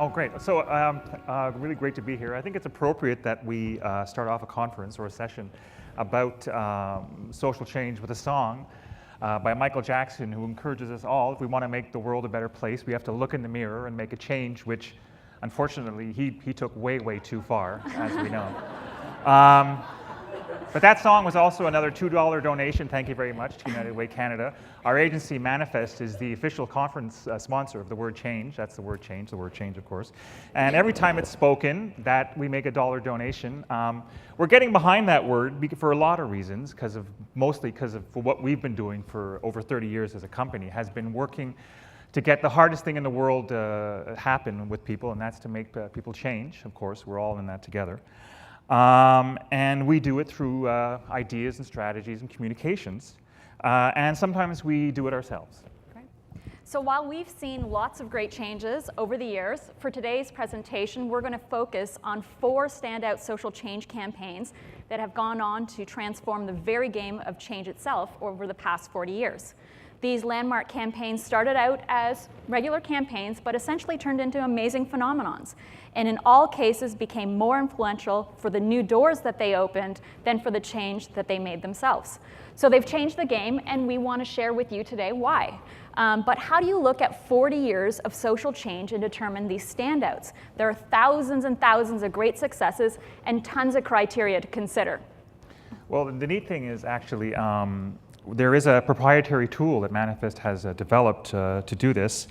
Oh, great. So really great to be here. I think it's appropriate that we start off a conference or a session about social change with a song by Michael Jackson, who encourages us all, if we want to make the world a better place, we have to look in the mirror and make a change, which unfortunately he took way, way too far, as we know. But that song was also another $2 donation, thank you very much, to United Way Canada. Our agency, Manifest, is the official conference sponsor of the word change. That's the word change, of course. And every time it's spoken, that we make a dollar donation. We're getting behind that word for a lot of reasons, mostly because of what we've been doing for over 30 years as a company, has been working to get the hardest thing in the world happen with people, and that's to make people change. Of course, we're all in that together. And we do it through ideas and strategies and communications. And sometimes we do it ourselves. Great. So while we've seen lots of great changes over the years, for today's presentation, we're going to focus on 4 standout social change campaigns that have gone on to transform the very game of change itself over the past 40 years. These landmark campaigns started out as regular campaigns, but essentially turned into amazing phenomenons, and in all cases became more influential for the new doors that they opened than for the change that they made themselves. So they've changed the game, and we want to share with you today why. But how do you look at 40 years of social change and determine these standouts? There are thousands and thousands of great successes and tons of criteria to consider. Well, the neat thing is actually, there is a proprietary tool that Manifest has developed to do this.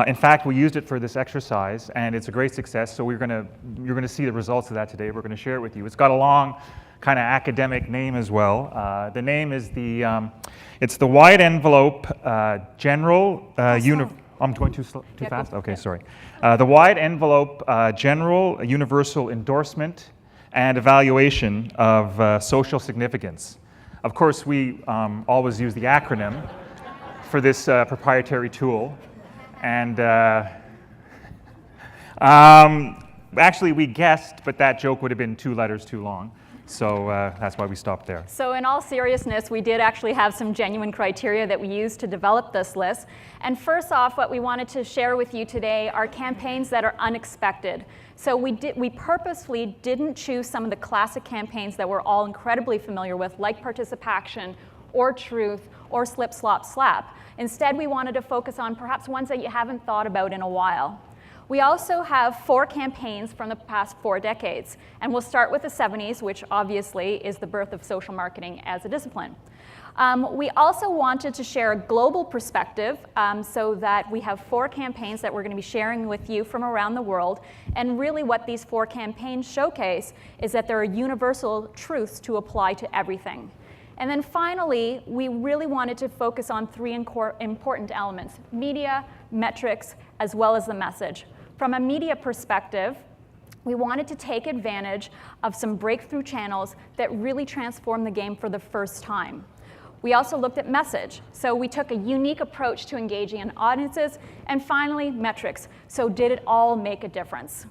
In fact, we used it for this exercise, and it's a great success. So you're going to see the results of that today. We're going to share it with you. It's got a long, kind of academic name as well. The name is it's the Wide Envelope General I'm going too fast. Okay, sorry. The Wide Envelope General Universal Endorsement and Evaluation of Social Significance. Of course, we always use the acronym for this proprietary tool. And actually, we guessed, but that joke would have been 2 letters too long. So that's why we stopped there. So in all seriousness, we did actually have some genuine criteria that we used to develop this list. And first off, what we wanted to share with you today are campaigns that are unexpected. So we purposefully didn't choose some of the classic campaigns that we're all incredibly familiar with, like Participation or Truth or Slip, Slop, Slap. Instead, we wanted to focus on perhaps ones that you haven't thought about in a while. We also have 4 campaigns from the past 4 decades, and we'll start with the 70s, which obviously is the birth of social marketing as a discipline. We also wanted to share a global perspective so that we have 4 campaigns that we're going to be sharing with you from around the world. And really what these 4 campaigns showcase is that there are universal truths to apply to everything. And then finally, we really wanted to focus on 3 important elements: media, metrics, as well as the message. From a media perspective, we wanted to take advantage of some breakthrough channels that really transformed the game for the first time. We also looked at message. So we took a unique approach to engaging in audiences. And finally, metrics. So did it all make a difference?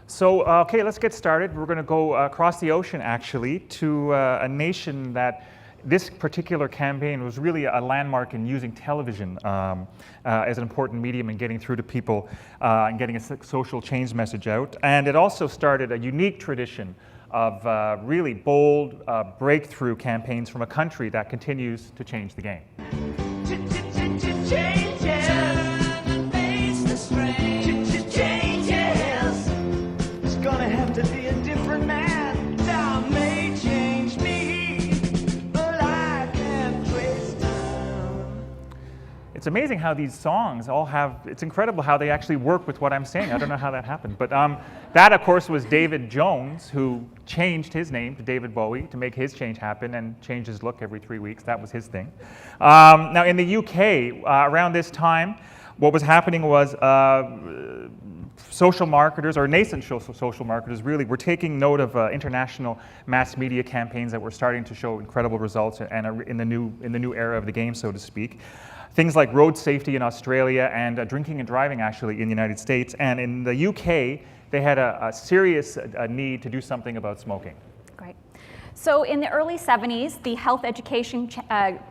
So, okay, let's get started. We're going to go across the ocean, actually, to a nation that this particular campaign was really a landmark in using television as an important medium in getting through to people and getting a social change message out. And it also started a unique tradition of really bold breakthrough campaigns from a country that continues to change the game. It's amazing how these songs all have, it's incredible how they actually work with what I'm saying. I don't know how that happened. But that, of course, was David Jones, who changed his name to David Bowie to make his change happen and change his look every 3 weeks. That was his thing. Now, in the UK, around this time, what was happening was social marketers, or nascent social marketers, really were taking note of international mass media campaigns that were starting to show incredible results and in the new era of the game, so to speak. Things like road safety in Australia and drinking and driving, actually, in the United States. And in the UK, they had a serious need to do something about smoking. Great. So in the early 70s, the Health Education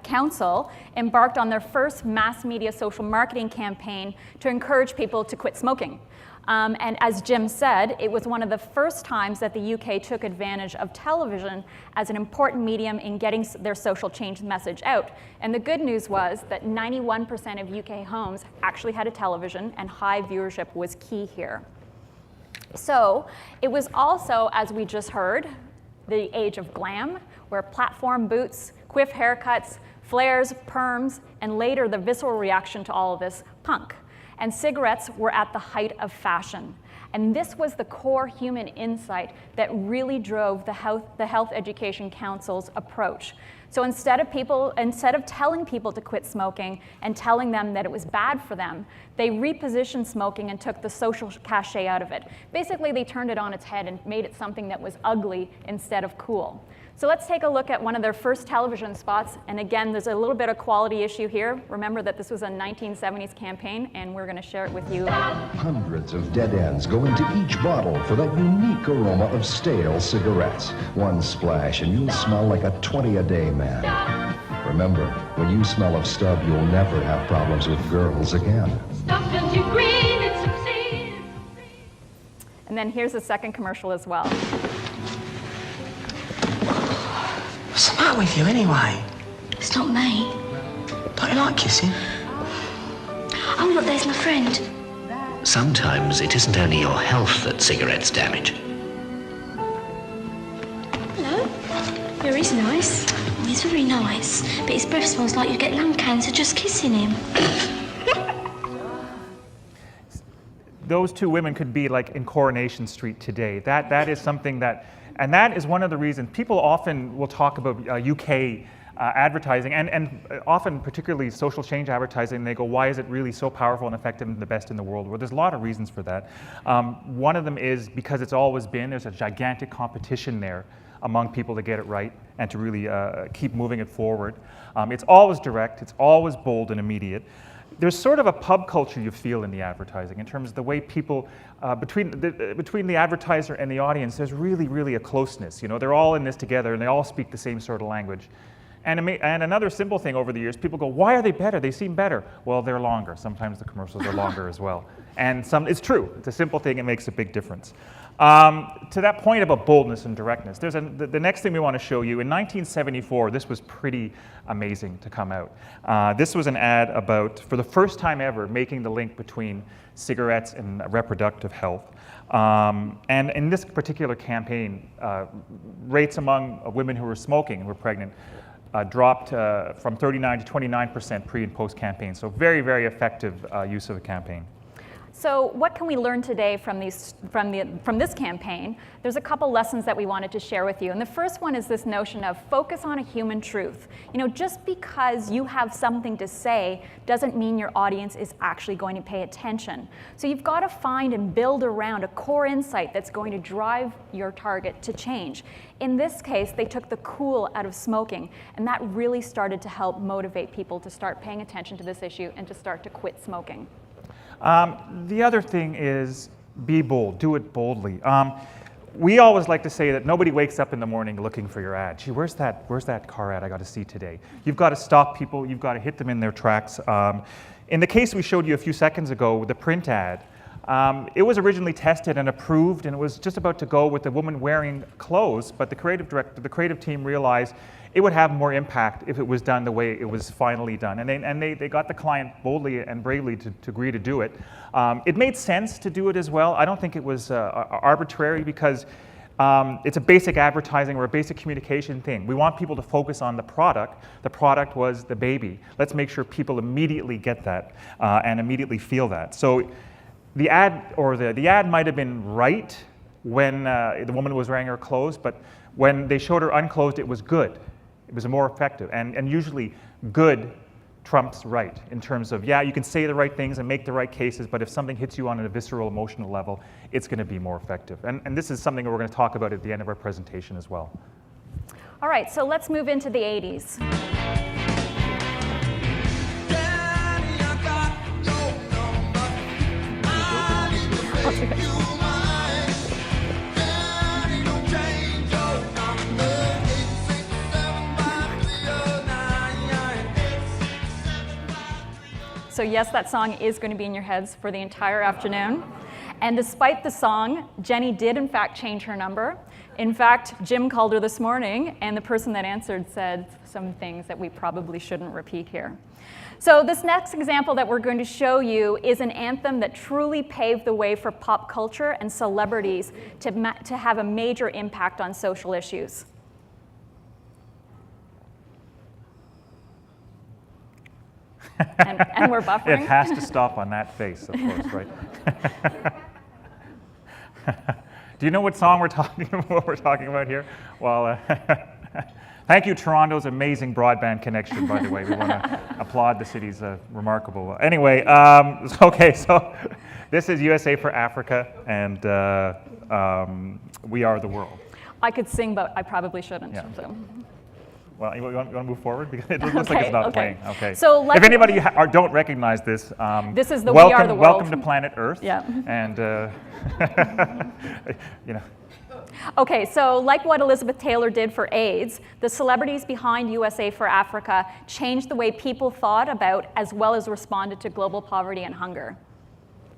Council embarked on their first mass media social marketing campaign to encourage people to quit smoking. And as Jim said, it was one of the first times that the UK took advantage of television as an important medium in getting their social change message out. And the good news was that 91% of UK homes actually had a television, and high viewership was key here. So it was also, as we just heard, the age of glam, where platform boots, quiff haircuts, flares, perms, and later the visceral reaction to all of this, punk. And cigarettes were at the height of fashion. And this was the core human insight that really drove the Health Education Council's approach. So instead of telling people to quit smoking and telling them that it was bad for them, they repositioned smoking and took the social cachet out of it. Basically, they turned it on its head and made it something that was ugly instead of cool. So let's take a look at one of their first television spots. And again, there's a little bit of quality issue here. Remember that this was a 1970s campaign, and we're going to share it with you. Hundreds of dead ends go into each bottle for that unique aroma of stale cigarettes. One splash and you'll smell like a 20-a-day man. Remember, when you smell of stub, you'll never have problems with girls again. Stub turns you green and succeed. And then here's the second commercial as well. What's the matter with you anyway? It's not me. Don't you like kissing? Oh, look, there's my friend. Sometimes it isn't only your health that cigarettes damage. Hello. Yeah, he's nice. Oh, he's very nice. But his breath smells like you get lung cancer just kissing him. Those two women could be like in Coronation Street today. That is something that, and that is one of the reasons people often will talk about UK advertising and often particularly social change advertising. They go, why is it really so powerful and effective and the best in the world? Well, there's a lot of reasons for that. One of them is because it's always been, there's a gigantic competition there among people to get it right and to really keep moving it forward. It's always direct, it's always bold and immediate. There's sort of a pub culture you feel in the advertising in terms of the way people, between the advertiser and the audience, there's really a closeness. You know, they're all in this together and they all speak the same sort of language. And another simple thing over the years, people go, why are they better? They seem better. Well, they're longer. Sometimes the commercials are longer as well. And it's true. It's a simple thing. It makes a big difference. To that point about boldness and directness, there's the next thing we want to show you. In 1974, this was pretty amazing to come out. This was an ad about, for the first time ever, making the link between cigarettes and reproductive health. And in this particular campaign, rates among women who were smoking and were pregnant dropped from 39 to 29% pre and post campaign. So very effective use of a campaign. So what can we learn today from this campaign? There's a couple lessons that we wanted to share with you. And the first one is this notion of focus on a human truth. You know, just because you have something to say doesn't mean your audience is actually going to pay attention. So you've got to find and build around a core insight that's going to drive your target to change. In this case, they took the cool out of smoking, and that really started to help motivate people to start paying attention to this issue and to start to quit smoking. The other thing is be bold, do it boldly. We always like to say that nobody wakes up in the morning looking for your ad. Gee, where's that car ad I got to see today? You've got to stop people, you've got to hit them in their tracks. In the case we showed you a few seconds ago, the print ad, it was originally tested and approved, and it was just about to go with the woman wearing clothes, but the creative team realized it would have more impact if it was done the way it was finally done. And they got the client boldly and bravely to agree to do it. It made sense to do it as well. I don't think it was arbitrary because it's a basic advertising or a basic communication thing. We want people to focus on the product. The product was the baby. Let's make sure people immediately get that and immediately feel that. So the ad might have been right when the woman was wearing her clothes, but when they showed her unclothed, it was good. It was more effective, and usually good trumps right in terms of, yeah, you can say the right things and make the right cases, but if something hits you on a visceral emotional level, it's going to be more effective. And this is something that we're going to talk about at the end of our presentation as well. All right, so let's move into the 80s. So yes, that song is going to be in your heads for the entire afternoon. And despite the song, Jenny did in fact change her number. In fact, Jim called her this morning, and the person that answered said some things that we probably shouldn't repeat here. So this next example that we're going to show you is an anthem that truly paved the way for pop culture and celebrities to have a major impact on social issues. And we're buffering. It has to stop on that face, of course, right? Do you know what song we're talking about here? Well, thank you, Toronto's amazing broadband connection, by the way. We want to applaud the city's remarkable. Anyway, okay, so this is USA for Africa, and we are the world. I could sing, but I probably shouldn't. Yeah. So. Well, you want to move forward? Because it looks like it's not playing. Okay. So if anybody don't recognize this, this is the welcome, We Are the World. Welcome to Planet Earth. Yeah. And, you know. Okay, so like what Elizabeth Taylor did for AIDS, the celebrities behind USA for Africa changed the way people thought about as well as responded to global poverty and hunger.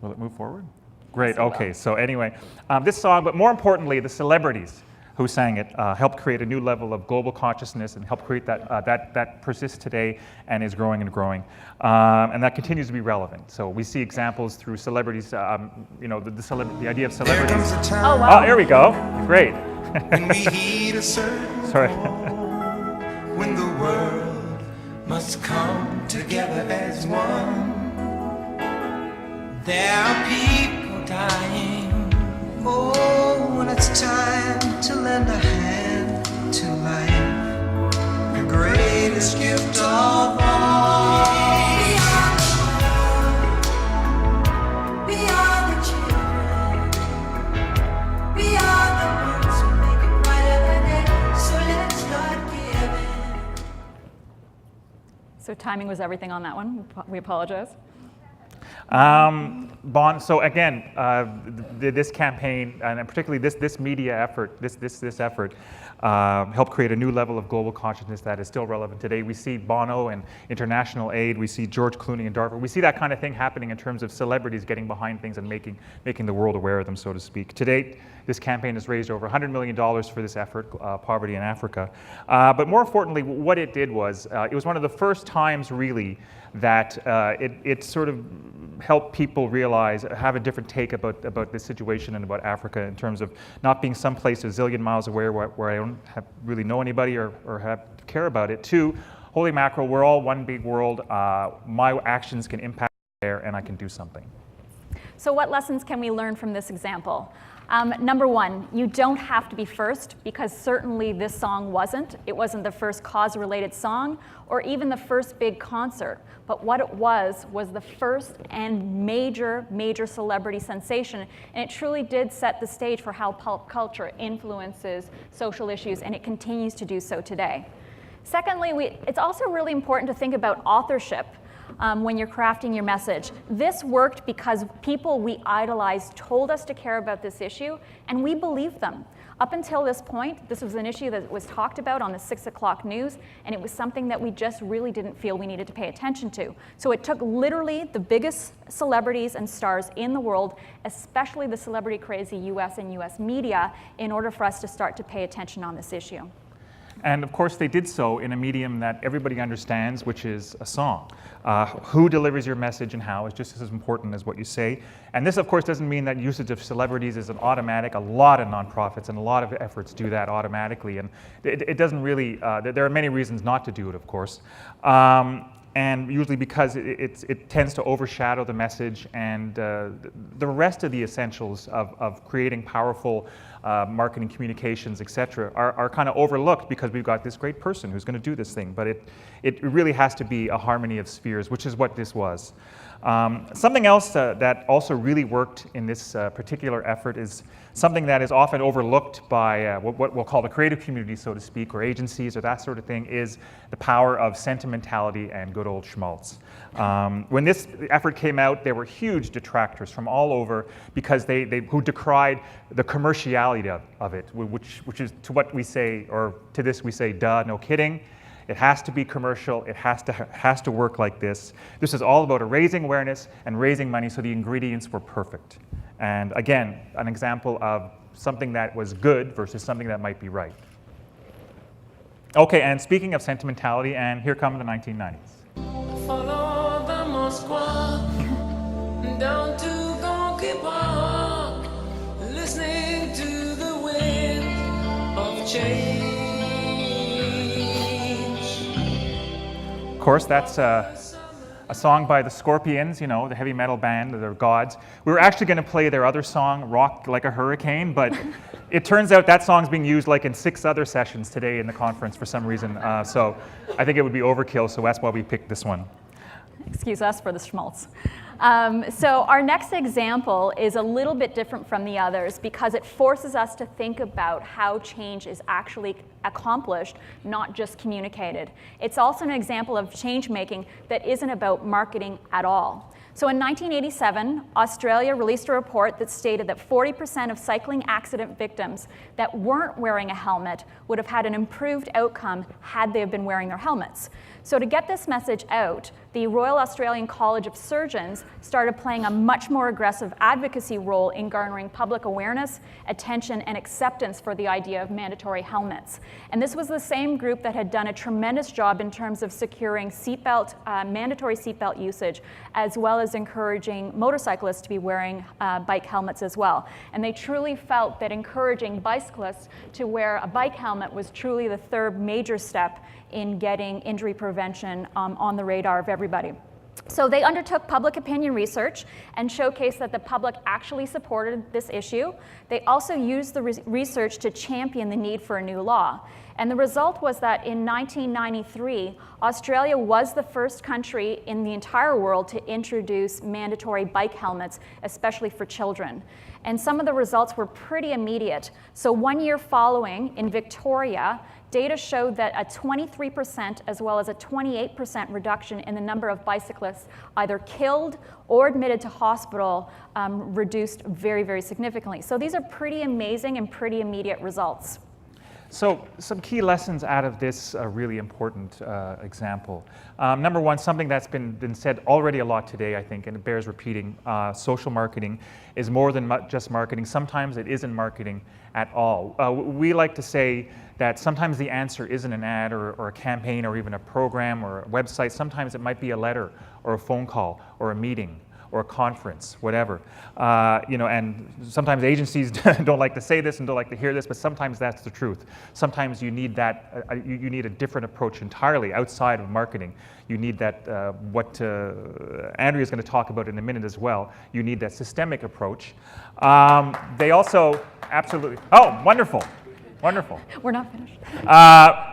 Will it move forward? Great, Yes, it okay, will. so anyway, this song, but more importantly, the celebrities who sang it helped create a new level of global consciousness and helped create that persists today and is growing and growing. And that continues to be relevant. So we see examples through celebrities, you know, the idea of There celebrities. comes a time Oh, wow. Oh, here we go, great. when we heed a certain Sorry. call, when the world must come together as one. There are people dying. Oh, when it's time to lend a hand to life, the greatest gift of all. We are the children. We are the ones who make it brighter than day. So let's start giving. So timing was everything on that one. We apologize. So again, this campaign, and particularly this media effort, this effort, helped create a new level of global consciousness that is still relevant today. We see Bono and international aid. We see George Clooney and Darfur. We see that kind of thing happening in terms of celebrities getting behind things and making the world aware of them, so to speak. To date, this campaign has raised over $100 million for this effort, poverty in Africa. But more importantly, what it did was, it was one of the first times really that it sort of helped people realize, have a different take about this situation and about Africa in terms of not being someplace a zillion miles away where I don't really know anybody or care about it. Two, holy mackerel, we're all one big world. My actions can impact there and I can do something. So what lessons can we learn from this example? Number one, you don't have to be first, because certainly this song wasn't. It wasn't the first cause-related song or even the first big concert. But what it was the first and major celebrity sensation. And it truly did set the stage for how pop culture influences social issues, and it continues to do so today. Secondly, it's also really important to think about authorship. When you're crafting your message. This worked because people we idolized told us to care about this issue, and we believed them. Up until this point, this was an issue that was talked about on the 6 o'clock news, and it was something that we just really didn't feel we needed to pay attention to. So it took literally the biggest celebrities and stars in the world, especially the celebrity-crazy US and US media, in order for us to start to pay attention on this issue. And of course, they did so in a medium that everybody understands, which is a song. Who delivers your message and how is just as important as what you say. And this, of course, doesn't mean that usage of celebrities is an automatic. A lot of nonprofits and a lot of efforts do that automatically. And it doesn't really, there are many reasons not to do it, of course. And usually because it tends to overshadow the message and the rest of the essentials of creating powerful marketing communications, etc., are kind of overlooked because we've got this great person who's going to do this thing. But it really has to be a harmony of spheres, which is what this was. Something else that also really worked in this particular effort is something that is often overlooked by what we'll call the creative community, so to speak, or agencies or that sort of thing, is the power of sentimentality and good old schmaltz. When this effort came out, there were huge detractors from all over because who decried the commerciality of it, which is to what we say, or to this we say, duh, no kidding. It has to be commercial. It has to work like this. This is all about raising awareness and raising money, so the ingredients were perfect. And again, an example of something that was good versus something that might be right. Okay, and speaking of sentimentality, and here come the 1990s. Follow the Moskva down to Gonky Park, listening to the wind of change. Of course, that's a song by the Scorpions, you know, the heavy metal band, they're gods. We were actually going to play their other song, Rock Like a Hurricane, but it turns out that song's being used like in 6 other sessions today in the conference for some reason. So I think it would be overkill, so that's why we picked this one. Excuse us for the schmaltz. So our next example is a little bit different from the others because it forces us to think about how change is actually accomplished, not just communicated. It's also an example of change making that isn't about marketing at all. So in 1987, Australia released a report that stated that 40% of cycling accident victims that weren't wearing a helmet would have had an improved outcome had they have been wearing their helmets. So to get this message out, the Royal Australian College of Surgeons started playing a much more aggressive advocacy role in garnering public awareness, attention, and acceptance for the idea of mandatory helmets. And this was the same group that had done a tremendous job in terms of securing mandatory seatbelt usage, as well as encouraging motorcyclists to be wearing bike helmets as well. And they truly felt that encouraging bicyclists to wear a bike helmet was truly the third major step in getting injury prevention on the radar of everybody. So they undertook public opinion research and showcased that the public actually supported this issue. They also used the research to champion the need for a new law. And the result was that in 1993, Australia was the first country in the entire world to introduce mandatory bike helmets, especially for children. And some of the results were pretty immediate. So 1 year following, in Victoria, data showed that a 23% as well as a 28% reduction in the number of bicyclists either killed or admitted to hospital reduced very, very significantly. So these are pretty amazing and pretty immediate results. So some key lessons out of this really important example. Number one, something that's been said already a lot today, I think, and it bears repeating, social marketing is more than just marketing. Sometimes it isn't marketing at all. We like to say that sometimes the answer isn't an ad or a campaign or even a program or a website. Sometimes it might be a letter or a phone call or a meeting or a conference, whatever. You know, and sometimes agencies don't like to say this and don't like to hear this, but sometimes that's the truth. Sometimes you need that, you need a different approach entirely outside of marketing. You need that, what Andrea is going to talk about in a minute as well. You need that systemic approach. They also, absolutely, oh, wonderful. Wonderful. We're not finished.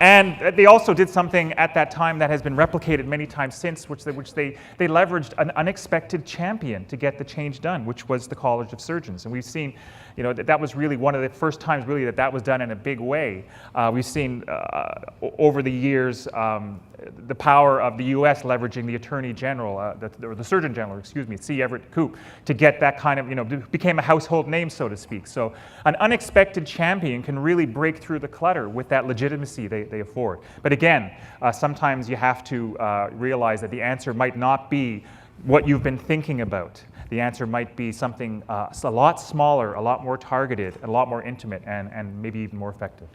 And they also did something at that time that has been replicated many times since, which they leveraged an unexpected champion to get the change done, which was the College of Surgeons. And we've seen, you know, that was really one of the first times really that was done in a big way. We've seen over the years the power of the U.S. leveraging the Attorney General, or the Surgeon General, excuse me, C. Everett Koop, to get that kind of, you know, became a household name, so to speak. So an unexpected champion can really break through the clutter with that legitimacy they afford. But again, sometimes you have to realize that the answer might not be what you've been thinking about. The answer might be something a lot smaller, a lot more targeted, a lot more intimate, and maybe even more effective.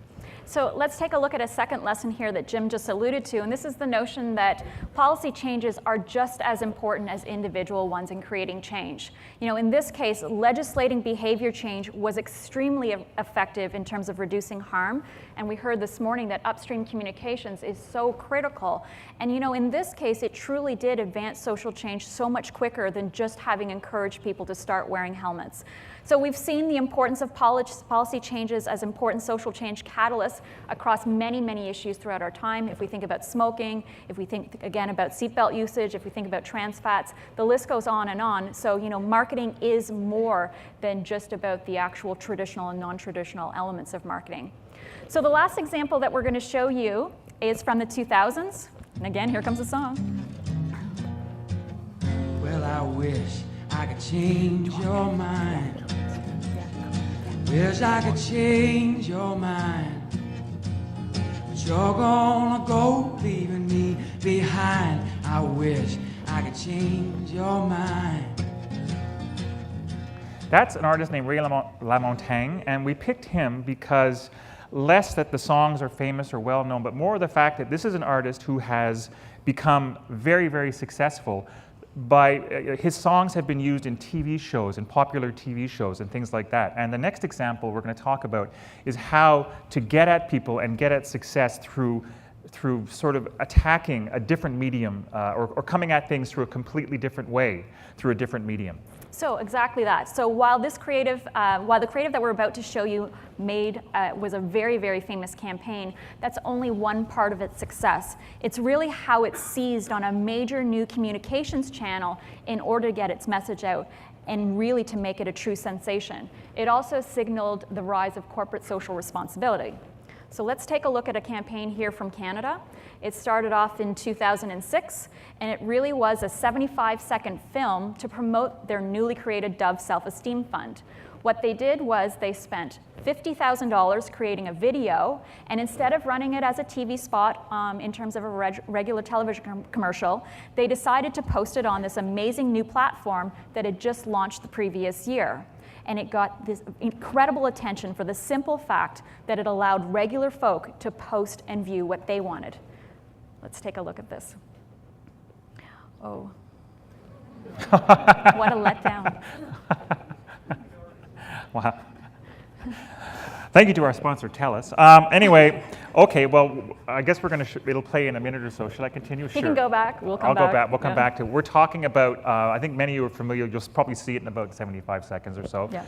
So let's take a look at a second lesson here that Jim just alluded to, and this is the notion that policy changes are just as important as individual ones in creating change. You know, in this case, legislating behavior change was extremely effective in terms of reducing harm, and we heard this morning that upstream communications is so critical. And you know, in this case, it truly did advance social change so much quicker than just having encouraged people to start wearing helmets. So we've seen the importance of policy changes as important social change catalysts across many, many issues throughout our time. If we think about smoking, if we think again about seatbelt usage, if we think about trans fats, the list goes on and on. So, you know, marketing is more than just about the actual traditional and non-traditional elements of marketing. So the last example that we're going to show you is from the 2000s. And again, here comes the song. Well, I wish I could change your mind. Wish I could change your mind. But you're gonna go, leaving me behind. I wish I could change your mind. That's an artist named Ray LaMontagne, and we picked him because less that the songs are famous or well known, but more the fact that this is an artist who has become very, very successful by his songs have been used in TV shows and popular TV shows and things like that. And the next example we're going to talk about is how to get at people and get at success through sort of attacking a different medium or coming at things through a completely different way through a different medium. So exactly that. So while the creative that we're about to show you was a very, very famous campaign, that's only one part of its success. It's really how it seized on a major new communications channel in order to get its message out and really to make it a true sensation. It also signaled the rise of corporate social responsibility. So let's take a look at a campaign here from Canada. It started off in 2006, and it really was a 75-second film to promote their newly created Dove Self-Esteem Fund. What they did was they spent $50,000 creating a video, and instead of running it as a TV spot in terms of a regular television commercial, they decided to post it on this amazing new platform that had just launched the previous year. And it got this incredible attention for the simple fact that it allowed regular folk to post and view what they wanted. Let's take a look at this. Oh. What a letdown. Wow. Thank you to our sponsor, TELUS. Anyway, okay, well, I guess we're going to, it'll play in a minute or so. Should I continue? He can go back. We'll come back. I'll go back. We'll come back to it. We're talking about, I think many of you are familiar, you'll probably see it in about 75 seconds or so. Yeah.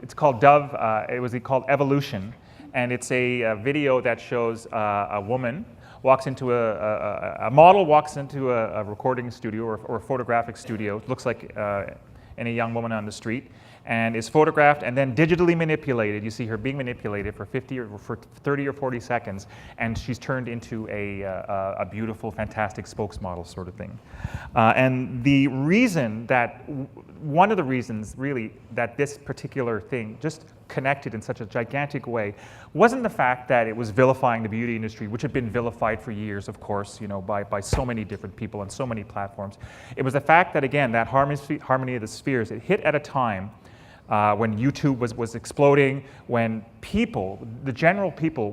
It's called Dove, it was called Evolution, and it's a video that shows a woman walks into a model walks into a recording studio or a photographic studio. It looks like any young woman on the street, and is photographed and then digitally manipulated. You see her being manipulated for 30 or 40 seconds, and she's turned into a beautiful, fantastic spokesmodel sort of thing. And the reason that, one of the reasons really that this particular thing just connected in such a gigantic way wasn't the fact that it was vilifying the beauty industry, which had been vilified for years, of course, by so many different people and so many platforms. It was the fact that, again, that harmony of the spheres, it hit at a time when YouTube was exploding, when people, the general people,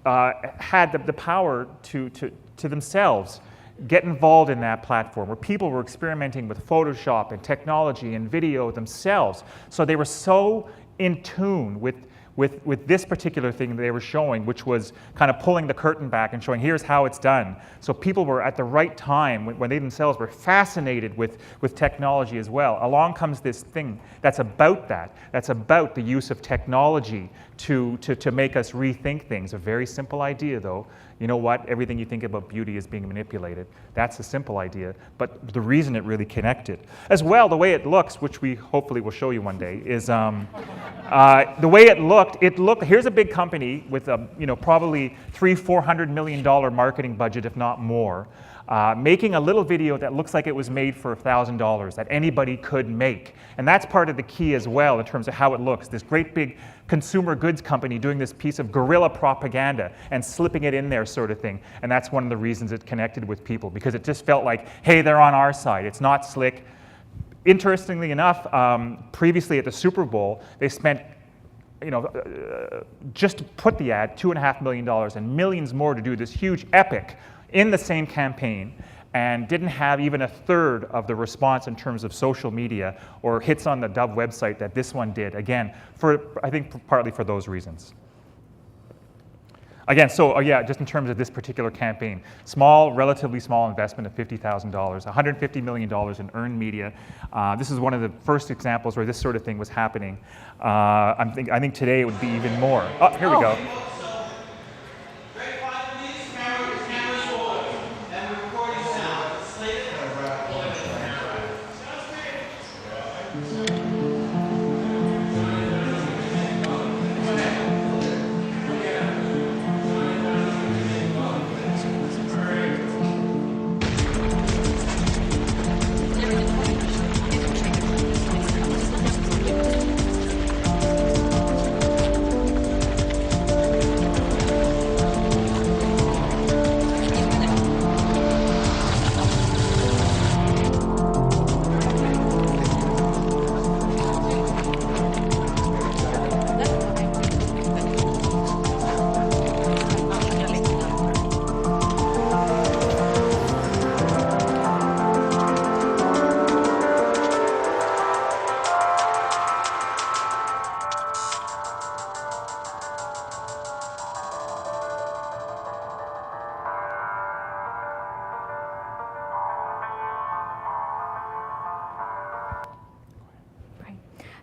had the power to themselves get involved in that platform, where people were experimenting with Photoshop and technology and video themselves. So they were so in tune with this particular thing that they were showing, which was kind of pulling the curtain back and showing, here's how it's done. So people were at the right time, when they themselves were fascinated with technology as well. Along comes this thing that's about that. That's about the use of technology to make us rethink things. A very simple idea, though. You know what? Everything you think about beauty is being manipulated. That's a simple idea, but the reason it really connected. As well, the way it looks, which we hopefully will show you one day, is the way it looked, here's a big company with a, probably $300-400 million marketing budget, if not more, making a little video that looks like it was made for $1,000 that anybody could make. And that's part of the key as well in terms of how it looks. This great big consumer goods company doing this piece of guerrilla propaganda and slipping it in there sort of thing. And that's one of the reasons it connected with people, because it just felt like, hey, they're on our side. It's not slick. Interestingly enough, previously at the Super Bowl, they spent just to put the ad, $2.5 million and millions more to do this huge epic in the same campaign, and didn't have even a third of the response in terms of social media or hits on the Dove website that this one did. Again, I think partly for those reasons. Again, so yeah, just in terms of this particular campaign, relatively small investment of $50,000, $150 million in earned media. This is one of the first examples where this sort of thing was happening. I think today it would be even more. Oh, here we go.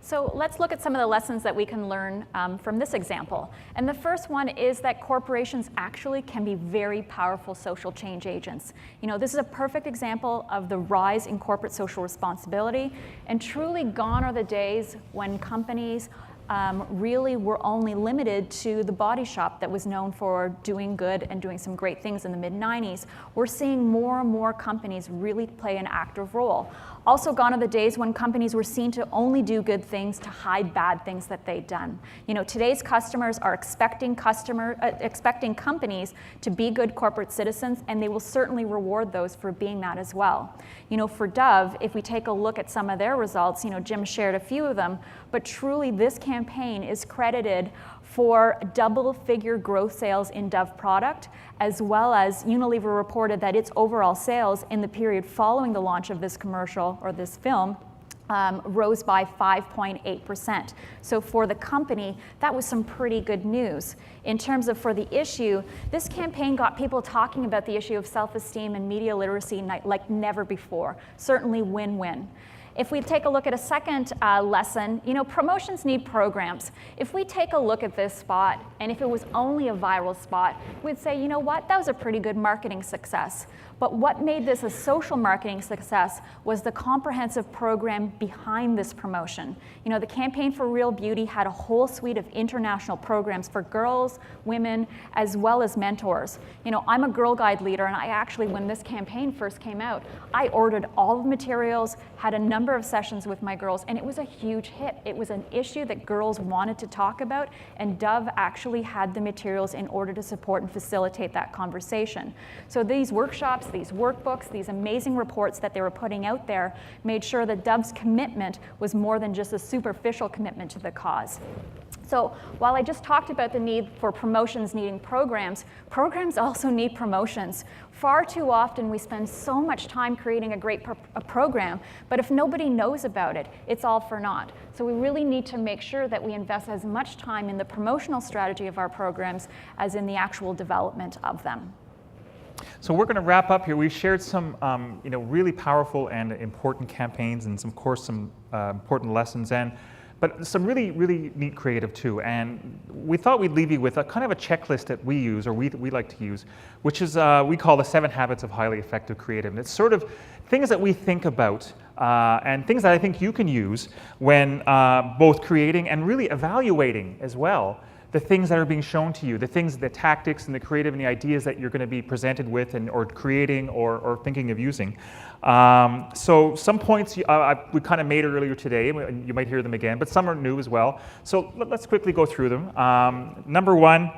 So let's look at some of the lessons that we can learn from this example. And the first one is that corporations actually can be very powerful social change agents. You know, this is a perfect example of the rise in corporate social responsibility, and truly gone are the days when companies really were only limited to the body shop that was known for doing good and doing some great things in the mid-90s. We're seeing more and more companies really play an active role. Also gone are the days when companies were seen to only do good things to hide bad things that they'd done. You know, today's customers are expecting companies to be good corporate citizens, and they will certainly reward those for being that as well. You know, for Dove, if we take a look at some of their results, you know, Jim shared a few of them, but truly this campaign is credited for double-figure growth sales in Dove product, as well as Unilever reported that its overall sales in the period following the launch of this commercial or this film rose by 5.8%. So for the company, that was some pretty good news. In terms of for the issue, this campaign got people talking about the issue of self-esteem and media literacy like never before. Certainly win-win. If we take a look at a second lesson, you know, promotions need programs. If we take a look at this spot, and if it was only a viral spot, we'd say, you know what, that was a pretty good marketing success. But what made this a social marketing success was the comprehensive program behind this promotion. You know, the Campaign for Real Beauty had a whole suite of international programs for girls, women, as well as mentors. You know, I'm a Girl Guide leader, and I actually, when this campaign first came out, I ordered all the materials, had a number of sessions with my girls, and it was a huge hit. It was an issue that girls wanted to talk about, and Dove actually had the materials in order to support and facilitate that conversation. So these workshops, these workbooks, these amazing reports that they were putting out there made sure that Dove's commitment was more than just a superficial commitment to the cause. So while I just talked about the need for promotions needing programs, programs also need promotions. Far too often we spend so much time creating a great program, but if nobody knows about it, it's all for naught. So we really need to make sure that we invest as much time in the promotional strategy of our programs as in the actual development of them. So we're going to wrap up here. We've shared some you know, really powerful and important campaigns, and some, of course, some important lessons, but some really, really neat creative too. And we thought we'd leave you with a kind of a checklist that we use, or we like to use, which is we call the 7 Habits of Highly Effective Creative. And it's sort of things that we think about and things that I think you can use when both creating and really evaluating as well the things that are being shown to you, the things, the tactics and the creative and the ideas that you're going to be presented with and or creating or thinking of using. So some points we kind of made earlier today, you might hear them again, but some are new as well. So let's quickly go through them. Number 1,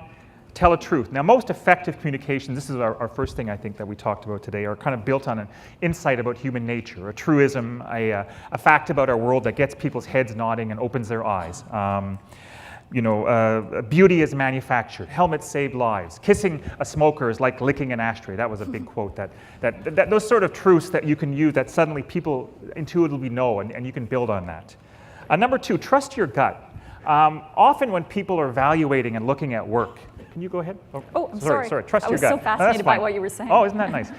tell a truth. Now, most effective communication, this is our first thing I think that we talked about today, are kind of built on an insight about human nature, a truism, a fact about our world that gets people's heads nodding and opens their eyes. You know, beauty is manufactured, helmets save lives, kissing a smoker is like licking an ashtray. That was a big quote. That those sort of truths that you can use that suddenly people intuitively know, and you can build on that. Number 2, trust your gut. Often when people are evaluating and looking at work, can you go ahead? Oh, I'm sorry. Trust your gut. I was so fascinated by what you were saying. Oh, isn't that nice?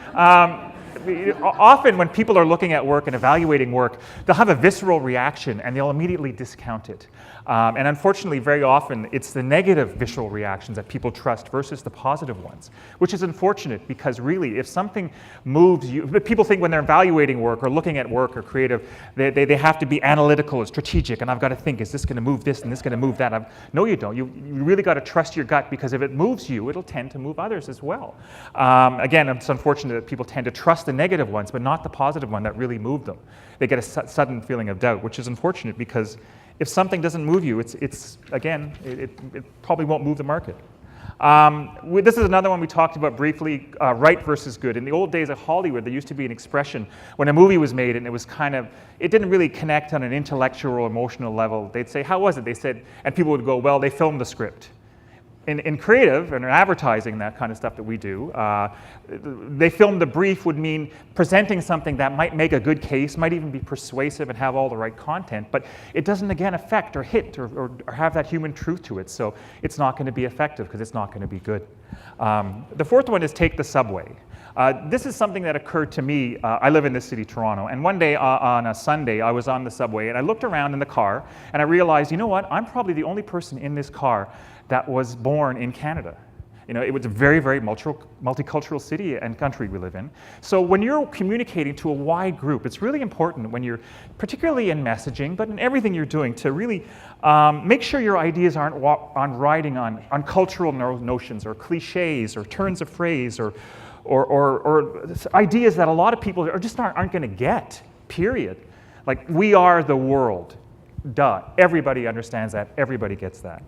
Often when people are looking at work and evaluating work, they'll have a visceral reaction and they'll immediately discount it. And unfortunately, very often, it's the negative visceral reactions that people trust versus the positive ones, which is unfortunate because really, if something moves you, people think when they're evaluating work or looking at work or creative, they have to be analytical and strategic, and I've got to think, is this going to move this and this going to move that? No, you don't. You really got to trust your gut, because if it moves you, it'll tend to move others as well. Again, it's unfortunate that people tend to trust the negative ones, but not the positive one that really moved them. They get a sudden feeling of doubt, which is unfortunate because if something doesn't move you, it probably won't move the market. This is another one we talked about briefly, right versus good. In the old days of Hollywood, there used to be an expression when a movie was made and it was it didn't really connect on an intellectual or emotional level. They'd say, how was it? They said, and people would go, well, they filmed the script. in creative and advertising, that kind of stuff that we do, they filmed the brief would mean presenting something that might make a good case, might even be persuasive and have all the right content, but it doesn't, again, affect or hit or have that human truth to it, so it's not going to be effective because it's not going to be good. The fourth one is take the subway. This is something that occurred to me. I live in this city, Toronto, and one day on a Sunday, I was on the subway and I looked around in the car and I realized, you know what, I'm probably the only person in this car that was born in Canada. You know, it was a very, very multicultural city and country we live in. So when you're communicating to a wide group, it's really important when you're, particularly in messaging, but in everything you're doing, to really make sure your ideas aren't riding on cultural notions or cliches or turns of phrase or ideas that a lot of people aren't going to get, period. Like, we are the world. Duh. Everybody understands that. Everybody gets that.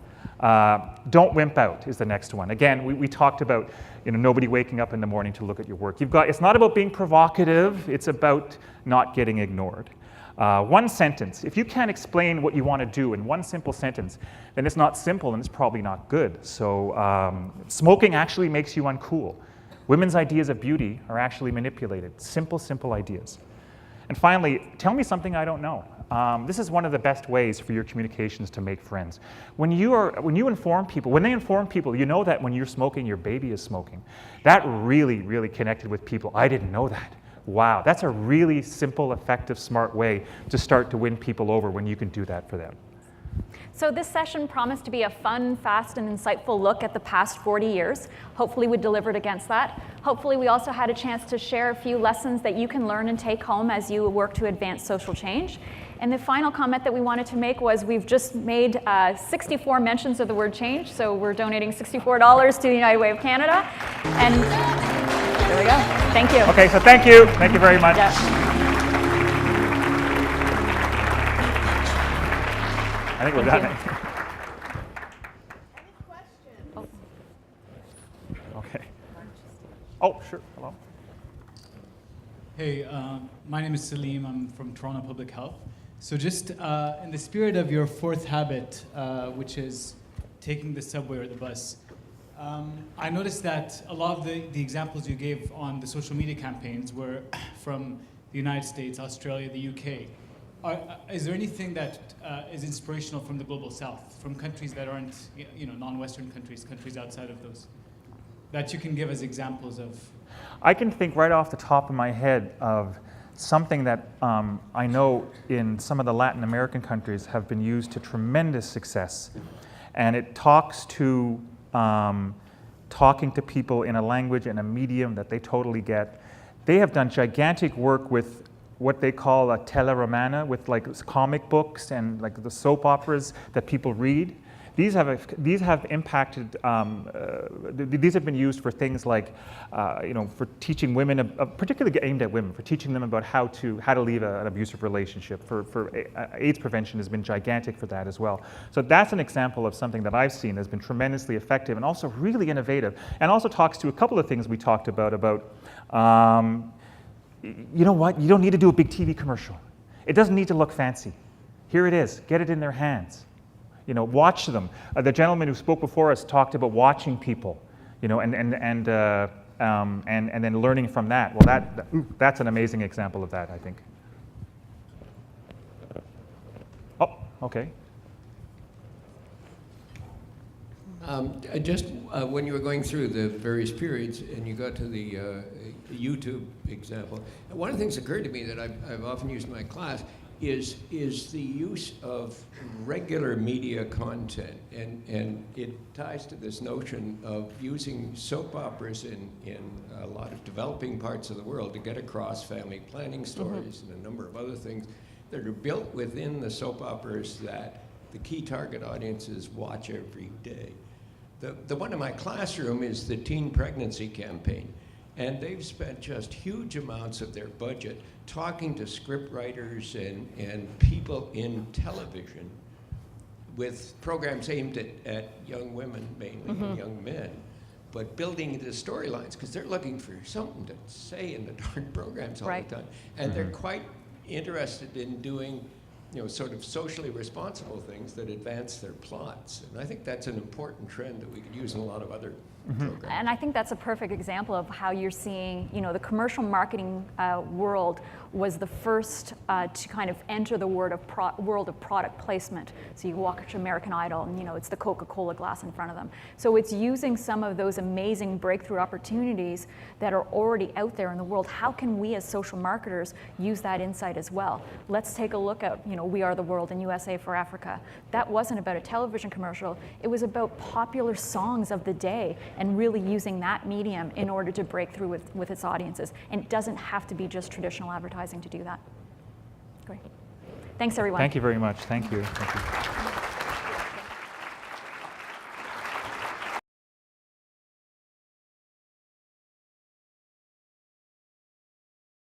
Don't wimp out is the next one. Again, we talked about, you know, nobody waking up in the morning to look at your work. It's not about being provocative. It's about not getting ignored. One sentence. If you can't explain what you want to do in one simple sentence, then it's not simple and it's probably not good. So smoking actually makes you uncool. Women's ideas of beauty are actually manipulated. Simple, simple ideas. And finally, tell me something I don't know. This is one of the best ways for your communications to make friends. When they inform people, you know that when you're smoking, your baby is smoking. That really, really connected with people. I didn't know that. Wow, that's a really simple, effective, smart way to start to win people over when you can do that for them. So this session promised to be a fun, fast, and insightful look at the past 40 years. Hopefully we delivered against that. Hopefully we also had a chance to share a few lessons that you can learn and take home as you work to advance social change. And the final comment that we wanted to make was we've just made 64 mentions of the word change, so we're donating $64 to the United Way of Canada. And there we go. Thank you. Okay, so thank you. Thank you very much. Yeah. I think we're done. Any questions? Oh. Okay. Oh, sure. Hello. Hey, my name is Salim. I'm from Toronto Public Health. So just in the spirit of your fourth habit, which is taking the subway or the bus, I noticed that a lot of the examples you gave on the social media campaigns were from the United States, Australia, the UK. Is there anything that is inspirational from the global south, from countries that aren't, non-Western countries, countries outside of those, that you can give as examples of? I can think right off the top of my head of something that I know in some of the Latin American countries have been used to tremendous success. And it talks to talking to people in a language and a medium that they totally get. They have done gigantic work with what they call a teleromana, with like comic books and like the soap operas that people read. These have impacted. These have been used for things like, for teaching women, particularly aimed at women, for teaching them about how to leave an abusive relationship. For AIDS prevention has been gigantic for that as well. So that's an example of something that I've seen has been tremendously effective and also really innovative, and also talks to a couple of things we talked about. You know what? You don't need to do a big TV commercial. It doesn't need to look fancy. Here it is. Get it in their hands. Watch them. The gentleman who spoke before us talked about watching people, and then learning from that. Well, that's an amazing example of that, I think. Oh, okay. When you were going through the various periods and you got to the YouTube example, one of the things that occurred to me that I've often used in my class is the use of regular media content, and it ties to this notion of using soap operas in a lot of developing parts of the world to get across family planning stories and a number of other things that are built within the soap operas that the key target audiences watch every day. The one in my classroom is the teen pregnancy campaign. And they've spent just huge amounts of their budget talking to script writers and people in television with programs aimed at young women mainly, and young men, but building the storylines, because they're looking for something to say in the darn programs all the time. And they're quite interested in doing sort of socially responsible things that advance their plots. And I think that's an important trend that we could use in a lot of other programs. And I think that's a perfect example of how you're seeing, the commercial marketing world was the first to kind of enter the world of product placement. So you walk to American Idol and, it's the Coca-Cola glass in front of them. So it's using some of those amazing breakthrough opportunities that are already out there in the world. How can we as social marketers use that insight as well? Let's take a look at, We Are the World and USA for Africa. That wasn't about a television commercial. It was about popular songs of the day and really using that medium in order to break through with its audiences. And it doesn't have to be just traditional advertising to do that. Great. Thanks, everyone. Thank you very much. Thank you. Thank you.